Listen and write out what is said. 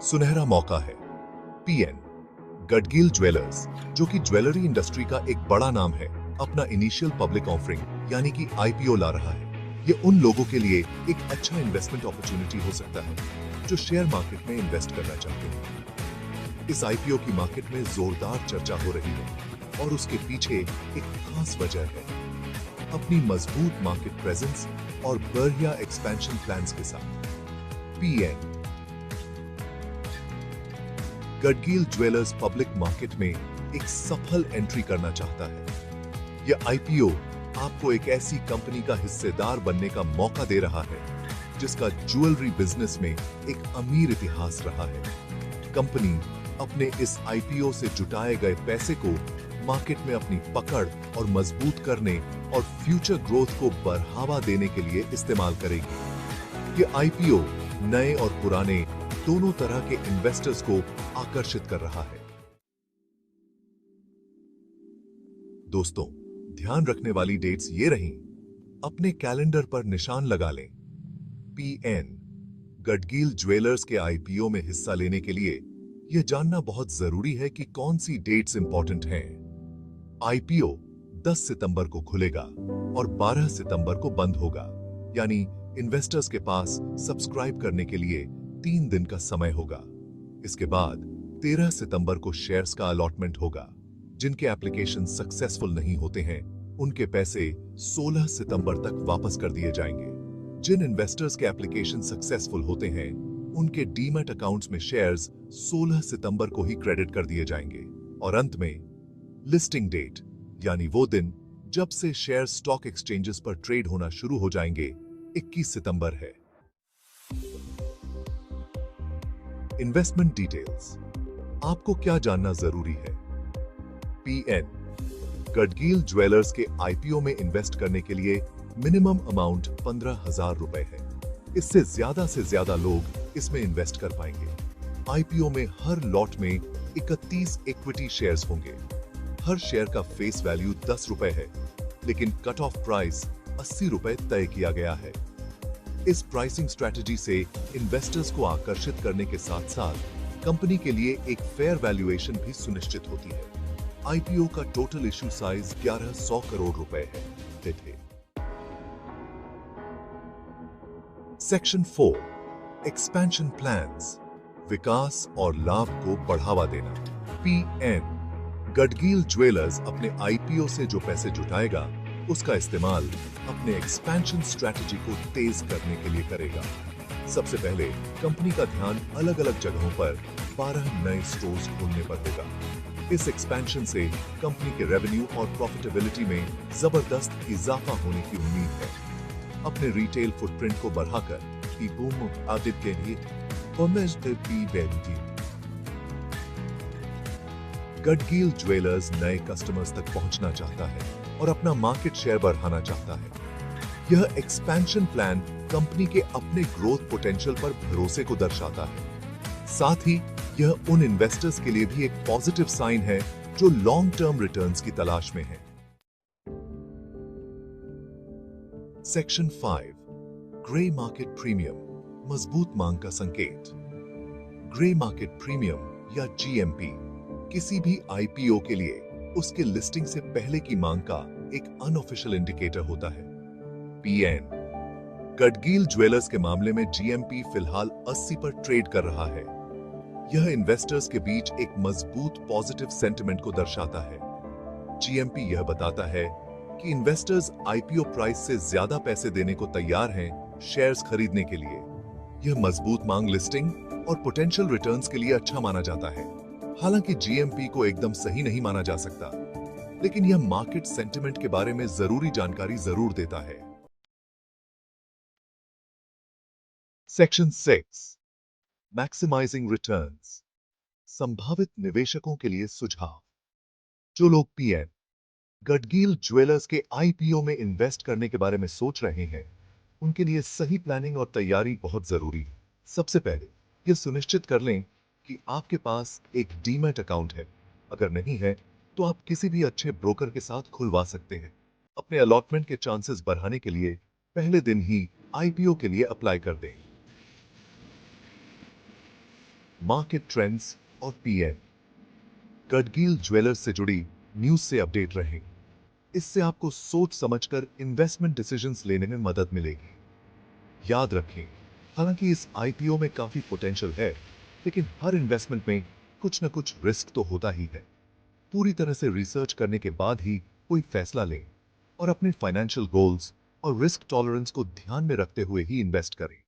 सुनहरा मौका है। पीएन गडगिल ज्वेलर्स, जो कि ज्वेलरी इंडस्ट्री का एक बड़ा नाम है, अपना इनिशियल पब्लिक ऑफरिंग यानी कि आईपीओ ला रहा है। ये उन लोगों के लिए एक अच्छा इन्वेस्टमेंट अपॉर्चुनिटी हो सकता है जो शेयर मार्केट में इन्वेस्ट करना चाहते हैं। इस आईपीओ की मार्केट में जोरदार चर्चा हो रही है और उसके पीछे एक खास वजह है। अपनी मजबूत मार्केट प्रेजेंस और बढ़िया एक्सपेंशन प्लान्स के साथ PN Gadgil jewellers public market में एक सफल एंट्री करना चाहता है। यह आईपीओ आपको एक ऐसी कंपनी का हिस्सेदार बनने का मौका दे रहा है जिसका ज्वेलरी बिजनेस में एक अमीर इतिहास रहा है। कंपनी अपने इस आईपीओ से जुटाए गए पैसे को मार्केट में अपनी पकड़ और मजबूत करने और फ्यूचर ग्रोथ को बढ़ावा देने के लिए इस्तेमाल करेगी। यह आईपीओ नए और पुराने दोनों तरह के इन्वेस्टर्स को आकर्षित कर रहा है। दोस्तों, ध्यान रखने वाली डेट्स ये रहीं। अपने कैलेंडर पर निशान लगा लें। पीएन गडगिल ज्वेलर्स के आईपीओ में हिस्सा लेने के लिए यह जानना बहुत जरूरी है कि कौन सी डेट्स इंपॉर्टेंट हैं। आईपीओ 10 सितंबर को खुलेगा और 12 सितंबर को बंद होगा, यानी इन्वेस्टर्स के पास सब्सक्राइब करने के लिए 3 दिन का समय होगा। इसके बाद 13 सितंबर को शेयर्स का अलॉटमेंट होगा। जिनके एप्लीकेशन सक्सेसफुल नहीं होते हैं, उनके पैसे 16 सितंबर तक वापस कर दिए जाएंगे। जिन इन्वेस्टर्स के एप्लीकेशन सक्सेसफुल होते हैं, उनके डीमैट अकाउंट्स में शेयर्स 16 सितंबर को ही क्रेडिट कर दिए जाएंगे। और अंत में लिस्टिंग डेट, यानी वो दिन जब से शेयर स्टॉक एक्सचेंजेस पर ट्रेड होना शुरू हो जाएंगे, 21 सितंबर है। Investment details. आपको क्या जानना जरूरी है? पीएन गडगिल ज्वेलर्स के आईपीओ में इन्वेस्ट करने के लिए मिनिमम अमाउंट 15,000 रुपए है। इससे से ज्यादा लोग इसमें इन्वेस्ट कर पाएंगे। आईपीओ में हर लॉट में 31 इक्विटी शेयर्स होंगे। हर शेयर का फेस वैल्यू 10 रुपए है, लेकिन कट ऑफ प्राइस 80 रुपए तय किया गया है। इस प्राइसिंग स्ट्रेटजी से इन्वेस्टर्स को आकर्षित करने के साथ साथ कंपनी के लिए एक फेयर वैल्यूएशन भी सुनिश्चित होती है। आईपीओ का टोटल इशू साइज 1100 करोड़ रुपए है। सेक्शन 4 एक्सपेंशन प्लान्स, विकास और लाभ को बढ़ावा देना। पीएन गडगिल ज्वेलर्स अपने आईपीओ से जो पैसे जुटाएगा, उसका इस्तेमाल अपने एक्सपेंशन स्ट्रेटजी को तेज करने के लिए करेगा। सबसे पहले कंपनी का ध्यान अलग अलग जगहों पर 12 नए स्टोर्स खोलने पर होगा। इस एक्सपेंशन से कंपनी के रेवेन्यू और प्रॉफिटेबिलिटी में जबरदस्त इजाफा होने की उम्मीद है। अपने रिटेल फुटप्रिंट को बढ़ाकर गडगिल ज्वेलर्स नए कस्टमर्स तक पहुंचना चाहता है और अपना मार्केट शेयर बढ़ाना चाहता है। यह एक्सपेंशन प्लान कंपनी के अपने ग्रोथ पोटेंशियल पर भरोसे को दर्शाता है। साथ ही यह उन इन्वेस्टर्स के लिए भी एक पॉजिटिव साइन है जो लॉन्ग टर्म रिटर्न्स की तलाश में है। सेक्शन 5 ग्रे मार्केट प्रीमियम, मजबूत मांग का संकेत। ग्रे मार्केट प्रीमियम या जीएमपी किसी भी आईपीओ के लिए उसके लिस्टिंग से पहले की मांग का एक अनऑफिशियल इंडिकेटर होता है। पीएन गडगिल ज्वेलर्स के मामले में जीएमपी फिलहाल 80 पर ट्रेड कर रहा है। यह इन्वेस्टर्स के बीच एक मजबूत पॉजिटिव सेंटिमेंट को दर्शाता है। जीएमपी यह बताता है कि इन्वेस्टर्स आईपीओ प्राइस से ज्यादा पैसे देने को तैयार हैं शेयर्स खरीदने के लिए। यह मजबूत मांग लिस्टिंग और पोटेंशियल रिटर्न्स के लिए अच्छा माना जाता है। हालांकि जीएमपी को एकदम सही नहीं माना जा सकता, लेकिन यह मार्केट सेंटिमेंट के बारे में जरूरी जानकारी जरूर देता है। सेक्शन 6 मैक्सिमाइजिंग रिटर्न्स, संभावित निवेशकों के लिए सुझाव। जो लोग पीएन गडगिल ज्वेलर्स के आईपीओ में इन्वेस्ट करने के बारे में सोच रहे हैं, उनके लिए सही प्लानिंग और तैयारी बहुत जरूरी है। सबसे पहले यह सुनिश्चित कर लें कि आपके पास एक डीमैट अकाउंट है। अगर नहीं है तो आप किसी भी अच्छे ब्रोकर के साथ खुलवा सकते हैं। अपने अलॉटमेंट के चांसेस बढ़ाने के लिए पहले दिन ही आईपीओ के लिए अप्लाई कर दें। मार्केट ट्रेंड्स और पीएन। गडगील ज्वेलर्स से जुड़ी न्यूज से अपडेट रहें। इससे आपको सोच समझकर इन्वेस्टमेंट डिसीजंस लेने में मदद मिलेगी। याद रखें, हालांकि इस आईपीओ में काफी पोटेंशियल है, लेकिन हर इन्वेस्टमेंट में कुछ न कुछ रिस्क तो होता ही है। पूरी तरह से रिसर्च करने के बाद ही कोई फैसला लें और अपने फाइनेंशियल गोल्स और रिस्क टॉलरेंस को ध्यान में रखते हुए ही इन्वेस्ट करें।